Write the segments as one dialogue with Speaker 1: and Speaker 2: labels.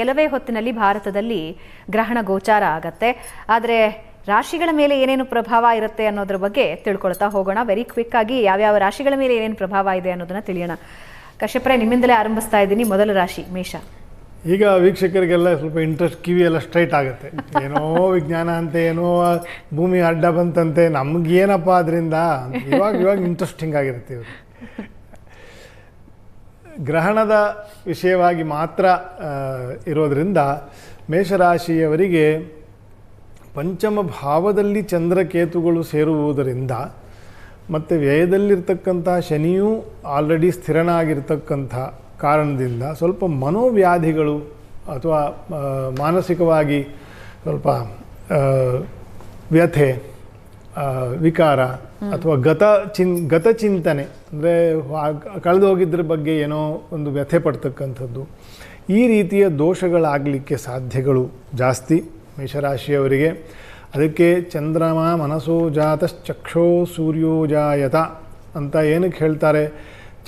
Speaker 1: ಕೆಲವೇ ಹೊತ್ತಿನಲ್ಲಿ ಭಾರತದಲ್ಲಿ ಗ್ರಹಣ ಗೋಚಾರ ಆಗತ್ತೆ. ಆದರೆ ರಾಶಿಗಳ ಮೇಲೆ ಏನೇನು ಪ್ರಭಾವ ಇರುತ್ತೆ ಅನ್ನೋದ್ರ ಬಗ್ಗೆ ತಿಳ್ಕೊಳ್ತಾ ಹೋಗೋಣ. ವೆರಿ ಕ್ವಿಕ್ ಆಗಿ ಯಾವ್ಯಾವ ರಾಶಿಗಳ ಮೇಲೆ ಏನೇನು ಪ್ರಭಾವ ಇದೆ ಅನ್ನೋದನ್ನ ತಿಳಿಯೋಣ. ಕಶ್ಯಪ್ರೆ, ನಿಮ್ಮಿಂದಲೇ ಆರಂಭಿಸ್ತಾ ಇದ್ದೀನಿ. ಮೊದಲ ರಾಶಿ ಮೇಷ.
Speaker 2: ಈಗ ವೀಕ್ಷಕರಿಗೆಲ್ಲ ಸ್ವಲ್ಪ ಇಂಟ್ರೆಸ್ಟ್, ಕಿವಿ ಎಲ್ಲ ಸ್ಟ್ರೈಟ್ ಆಗುತ್ತೆ. ಏನೋ ವಿಜ್ಞಾನ ಅಂತೆ, ಏನೋ ಭೂಮಿ ಅಡ್ಡ ಬಂತಂತೆ, ನಮಗೇನಪ್ಪ ಅದರಿಂದ ಇವಾಗ ಇಂಟ್ರೆಸ್ಟಿಂಗ್ ಆಗಿರುತ್ತೆ. ಇವರು ಗ್ರಹಣದ ವಿಷಯವಾಗಿ ಮಾತ್ರ ಇರೋದರಿಂದ ಮೇಷರಾಶಿಯವರಿಗೆ ಪಂಚಮ ಭಾವದಲ್ಲಿ ಚಂದ್ರಕೇತುಗಳು ಸೇರುವುದರಿಂದ ಮತ್ತು ವ್ಯಯದಲ್ಲಿರ್ತಕ್ಕಂಥ ಶನಿಯೂ ಆಲ್ರೆಡಿ ಸ್ಥಿರನಾಗಿರ್ತಕ್ಕಂಥ ಕಾರಣದಿಂದ ಸ್ವಲ್ಪ ಮನೋವ್ಯಾಧಿಗಳು ಅಥವಾ ಮಾನಸಿಕವಾಗಿ ಸ್ವಲ್ಪ ವ್ಯಥೆ, ವಿಕಾರ ಅಥವಾ ಗತಚಿಂತನೆ, ಅಂದರೆ ಕಳೆದು ಹೋಗಿದ್ರ ಬಗ್ಗೆ ಏನೋ ಒಂದು ವ್ಯಥೆ ಪಡ್ತಕ್ಕಂಥದ್ದು, ಈ ರೀತಿಯ ದೋಷಗಳಾಗಲಿಕ್ಕೆ ಸಾಧ್ಯಗಳು ಜಾಸ್ತಿ ಮೇಷರಾಶಿಯವರಿಗೆ. ಅದಕ್ಕೆ ಚಂದ್ರಮ ಮನಸೋ ಜಾತಶ್ಚಕ್ಷೋ ಸೂರ್ಯೋ ಜಾಯತ ಅಂತ ಏನಕ್ಕೆ ಹೇಳ್ತಾರೆ?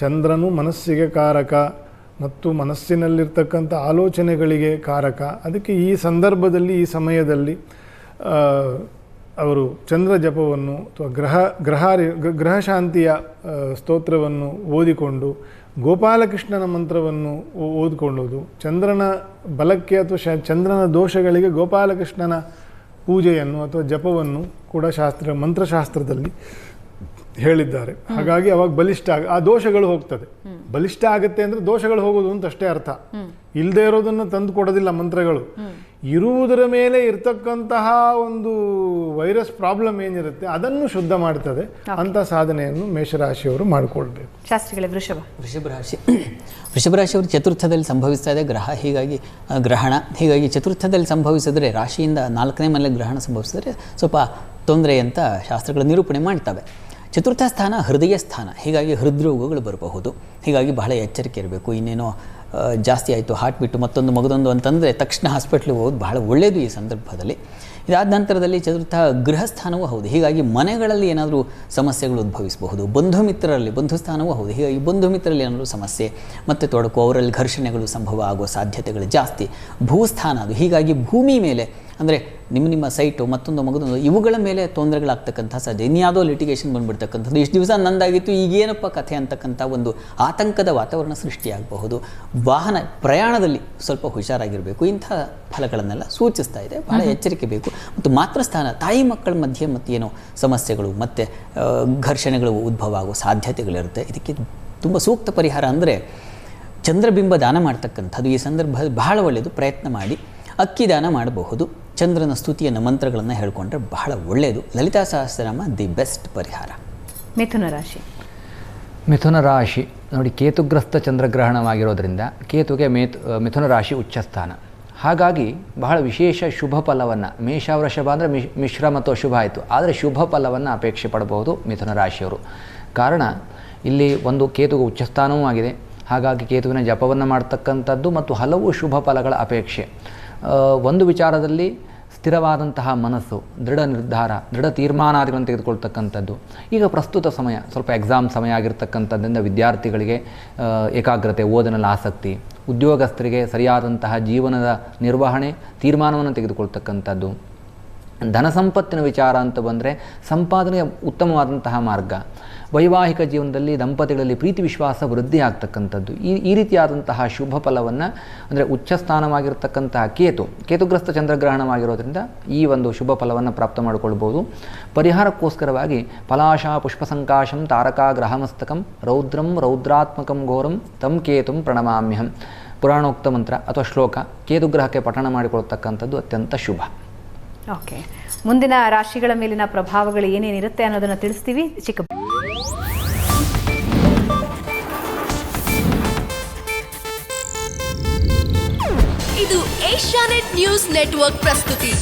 Speaker 2: ಚಂದ್ರನು ಮನಸ್ಸಿಗೆ ಕಾರಕ ಮತ್ತು ಮನಸ್ಸಿನಲ್ಲಿರ್ತಕ್ಕಂಥ ಆಲೋಚನೆಗಳಿಗೆ ಕಾರಕ. ಅದಕ್ಕೆ ಈ ಸಂದರ್ಭದಲ್ಲಿ, ಈ ಸಮಯದಲ್ಲಿ ಅವರು ಚಂದ್ರ ಜಪವನ್ನು ಅಥವಾ ಗ್ರಹಶಾಂತಿಯ ಸ್ತೋತ್ರವನ್ನು ಓದಿಕೊಂಡು ಗೋಪಾಲಕೃಷ್ಣನ ಮಂತ್ರವನ್ನು ಓದಿಕೊಳ್ಳೋದು, ಚಂದ್ರನ ಬಲಕ್ಕೆ ಅಥವಾ ಚಂದ್ರನ ದೋಷಗಳಿಗೆ ಗೋಪಾಲಕೃಷ್ಣನ ಪೂಜೆಯನ್ನು ಅಥವಾ ಜಪವನ್ನು ಕೂಡ ಮಂತ್ರಶಾಸ್ತ್ರದಲ್ಲಿ ಹೇಳಿದ್ದಾರೆ. ಹಾಗಾಗಿ ಅವಾಗ ಆ ದೋಷಗಳು ಹೋಗ್ತದೆ. ಬಲಿಷ್ಠ ಆಗುತ್ತೆ ಅಂದರೆ ದೋಷಗಳು ಹೋಗೋದು ಅಂತ ಅಷ್ಟೇ ಅರ್ಥ. ಇಲ್ಲದೆ ಇರೋದನ್ನು ತಂದು ಕೊಡೋದಿಲ್ಲ ಮಂತ್ರಗಳು. ಇರುವುದರ ಮೇಲೆ ಇರ್ತಕ್ಕಂತಹ ಒಂದು ವೈರಸ್ ಪ್ರಾಬ್ಲಮ್ ಏನಿರುತ್ತೆ ಅದನ್ನು ಶುದ್ಧ ಮಾಡ್ತದೆ. ಅಂತ ಸಾಧನೆಯನ್ನು ಮೇಷರಾಶಿಯವರು ಮಾಡಿಕೊಳ್ಬೇಕು.
Speaker 1: ಶಾಸ್ತ್ರಿಗಳೇ,
Speaker 3: ವೃಷಭ ರಾಶಿಯವರು ಚತುರ್ಥದಲ್ಲಿ ಸಂಭವಿಸ್ತಾ ಇದೆ ಗ್ರಹಣ. ಹೀಗಾಗಿ ಚತುರ್ಥದಲ್ಲಿ ಸಂಭವಿಸಿದ್ರೆ, ರಾಶಿಯಿಂದ 4ನೇ ಮನೆ ಗ್ರಹಣ ಸಂಭವಿಸಿದ್ರೆ ಸ್ವಲ್ಪ ತೊಂದರೆ ಅಂತ ಶಾಸ್ತ್ರಗಳ ನಿರೂಪಣೆ ಮಾಡ್ತವೆ. ಚತುರ್ಥ ಸ್ಥಾನ ಹೃದಯ ಸ್ಥಾನ, ಹೀಗಾಗಿ ಹೃದ್ರೋಗಗಳು ಬರಬಹುದು. ಹೀಗಾಗಿ ಬಹಳ ಎಚ್ಚರಿಕೆ ಇರಬೇಕು. ಇನ್ನೇನೋ ಜಾಸ್ತಿ ಆಯಿತು, ಹಾರ್ಟ್ ಬಿಟ್ಟು ಮತ್ತೊಂದು ಮಗದೊಂದು ಅಂತಂದರೆ ತಕ್ಷಣ ಹಾಸ್ಪಿಟ್ಲಿಗೆ ಹೋಗೋದು ಬಹಳ ಒಳ್ಳೆಯದು ಈ ಸಂದರ್ಭದಲ್ಲಿ. ಇದಾದ ನಂತರದಲ್ಲಿ ಚತುರ್ಥ ಗೃಹಸ್ಥಾನವೂ ಹೌದು. ಹೀಗಾಗಿ ಮನೆಗಳಲ್ಲಿ ಏನಾದರೂ ಸಮಸ್ಯೆಗಳು ಉದ್ಭವಿಸಬಹುದು. ಬಂಧು ಸ್ಥಾನವೂ ಹೌದು. ಹೀಗಾಗಿ ಬಂಧು ಮಿತ್ರರಲ್ಲಿ ಏನಾದರೂ ಸಮಸ್ಯೆ ಮತ್ತು ತೊಡಕು, ಅವರಲ್ಲಿ ಘರ್ಷಣೆಗಳು ಸಂಭವ ಆಗುವ ಸಾಧ್ಯತೆಗಳು ಜಾಸ್ತಿ. ಭೂಸ್ಥಾನ ಅದು. ಹೀಗಾಗಿ ಭೂಮಿ ಮೇಲೆ ಅಂದರೆ ನಿಮ್ಮ ಸೈಟು ಮತ್ತೊಂದು ಮಗದೊಂದು ಇವುಗಳ ಮೇಲೆ ತೊಂದರೆಗಳಾಗ್ತಕ್ಕಂಥ ಸಾಧ್ಯ. ಇನ್ಯಾವುದೋ ಲಿಟಿಗೇಷನ್ ಬಂದುಬಿಡ್ತಕ್ಕಂಥದ್ದು, ಇಷ್ಟು ದಿವಸ ನಂದಾಗಿತ್ತು ಈಗೇನಪ್ಪ ಕಥೆ ಅಂತಕ್ಕಂಥ ಒಂದು ಆತಂಕದ ವಾತಾವರಣ ಸೃಷ್ಟಿಯಾಗಬಹುದು. ವಾಹನ ಪ್ರಯಾಣದಲ್ಲಿ ಸ್ವಲ್ಪ ಹುಷಾರಾಗಿರಬೇಕು. ಇಂಥ ಫಲಗಳನ್ನೆಲ್ಲ ಸೂಚಿಸ್ತಾ ಇದೆ. ಬಹಳ ಎಚ್ಚರಿಕೆ ಬೇಕು. ಮತ್ತು ಮಾತೃಸ್ಥಾನ, ತಾಯಿ ಮಕ್ಕಳ ಮಧ್ಯೆ ಮತ್ತೇನೋ ಸಮಸ್ಯೆಗಳು ಮತ್ತು ಘರ್ಷಣೆಗಳು ಉದ್ಭವ ಆಗುವ ಸಾಧ್ಯತೆಗಳಿರುತ್ತೆ. ಇದಕ್ಕೆ ತುಂಬ ಸೂಕ್ತ ಪರಿಹಾರ ಅಂದರೆ ಚಂದ್ರಬಿಂಬ ದಾನ ಮಾಡ್ತಕ್ಕಂಥದ್ದು ಈ ಸಂದರ್ಭದಲ್ಲಿ ಬಹಳ ಒಳ್ಳೆಯದು. ಪ್ರಯತ್ನ ಮಾಡಿ. ಅಕ್ಕಿ ದಾನ ಮಾಡಬಹುದು. ಚಂದ್ರನ ಸ್ತುತಿಯನ್ನು ಮಂತ್ರಗಳನ್ನು ಹೇಳ್ಕೊಂಡ್ರೆ ಬಹಳ ಒಳ್ಳೆಯದು. ಲಲಿತಾ ಸಹಸ್ರನಾಮ ದಿ ಬೆಸ್ಟ್ ಪರಿಹಾರ.
Speaker 4: ಮಿಥುನ ರಾಶಿ ನೋಡಿ, ಕೇತುಗ್ರಸ್ತ ಚಂದ್ರಗ್ರಹಣವಾಗಿರೋದ್ರಿಂದ ಕೇತುಗೆ ಮಿಥುನ ರಾಶಿ ಉಚ್ಚಸ್ಥಾನ. ಹಾಗಾಗಿ ಬಹಳ ವಿಶೇಷ ಶುಭ ಫಲವನ್ನು, ಮೇಷ ವೃಷಭ ಅಂದರೆ ಮಿಶ್ರ ಮತ್ತು ಅಶುಭ ಆಯಿತು, ಆದರೆ ಶುಭ ಫಲವನ್ನು ಅಪೇಕ್ಷೆ ಪಡಬಹುದು ಮಿಥುನ ರಾಶಿಯವರು. ಕಾರಣ ಇಲ್ಲಿ ಒಂದು ಕೇತುಗೆ ಉಚ್ಚಸ್ಥಾನವೂ ಆಗಿದೆ. ಹಾಗಾಗಿ ಕೇತುವಿನ ಜಪವನ್ನು ಮಾಡ್ತಕ್ಕಂಥದ್ದು ಮತ್ತು ಹಲವು ಶುಭ ಫಲಗಳ ಅಪೇಕ್ಷೆ. ಒಂದು ವಿಚಾರದಲ್ಲಿ ಸ್ಥಿರವಾದಂತಹ ಮನಸ್ಸು, ದೃಢ ನಿರ್ಧಾರ, ದೃಢ ತೀರ್ಮಾನಾದಿಗಳನ್ನು ತೆಗೆದುಕೊಳ್ತಕ್ಕಂಥದ್ದು. ಈಗ ಪ್ರಸ್ತುತ ಸಮಯ ಸ್ವಲ್ಪ ಎಕ್ಸಾಮ್ ಸಮಯ ಆಗಿರ್ತಕ್ಕಂಥದ್ರಿಂದ ವಿದ್ಯಾರ್ಥಿಗಳಿಗೆ ಏಕಾಗ್ರತೆ, ಓದಿನಲ್ಲಿ ಆಸಕ್ತಿ, ಉದ್ಯೋಗಸ್ಥರಿಗೆ ಸರಿಯಾದಂತಹ ಜೀವನದ ನಿರ್ವಹಣೆ, ತೀರ್ಮಾನವನ್ನು ತೆಗೆದುಕೊಳ್ತಕ್ಕಂಥದ್ದು. ಧನ ಸಂಪತ್ತಿನ ವಿಚಾರ ಅಂತ ಬಂದರೆ ಸಂಪಾದನೆಯ ಉತ್ತಮವಾದಂತಹ ಮಾರ್ಗ. ವೈವಾಹಿಕ ಜೀವನದಲ್ಲಿ ದಂಪತಿಗಳಲ್ಲಿ ಪ್ರೀತಿ ವಿಶ್ವಾಸ ವೃದ್ಧಿ ಆಗ್ತಕ್ಕಂಥದ್ದು. ಈ ರೀತಿಯಾದಂತಹ ಶುಭ ಫಲವನ್ನು ಅಂದರೆ ಉಚ್ಚಸ್ಥಾನವಾಗಿರ್ತಕ್ಕಂತಹ ಕೇತುಗ್ರಸ್ತ ಚಂದ್ರಗ್ರಹಣವಾಗಿರೋದ್ರಿಂದ ಈ ಒಂದು ಶುಭ ಫಲವನ್ನು ಪ್ರಾಪ್ತ ಮಾಡಿಕೊಳ್ಬೋದು. ಪರಿಹಾರಕ್ಕೋಸ್ಕರವಾಗಿ ಫಲಾಶಾ ಪುಷ್ಪಸಂಕಾಶಂ ತಾರಕಾ ಗ್ರಹಮಸ್ತಕಂ ರೌದ್ರಂ ರೌದ್ರಾತ್ಮಕಂ ಘೋರಂ ತಂ ಕೇತುಂ ಪ್ರಣಮಾಮ್ಯಹಂ ಪುರಾಣೋಕ್ತ ಮಂತ್ರ ಅಥವಾ ಶ್ಲೋಕ ಕೇತುಗ್ರಹಕ್ಕೆ ಪಠಣ ಮಾಡಿಕೊಳ್ತಕ್ಕಂಥದ್ದು ಅತ್ಯಂತ ಶುಭ.
Speaker 1: ಓಕೆ, ಮುಂದಿನ ರಾಶಿಗಳ ಮೇಲಿನ ಪ್ರಭಾವಗಳು ಏನೇನಿರುತ್ತೆ ಅನ್ನೋದನ್ನು ತಿಳಿಸ್ತೀವಿ.
Speaker 5: ಇದು ಏಷ್ಯಾನೆಟ್ ನ್ಯೂಸ್ ನೆಟ್ವರ್ಕ್ ಪ್ರಸ್ತುತಿ.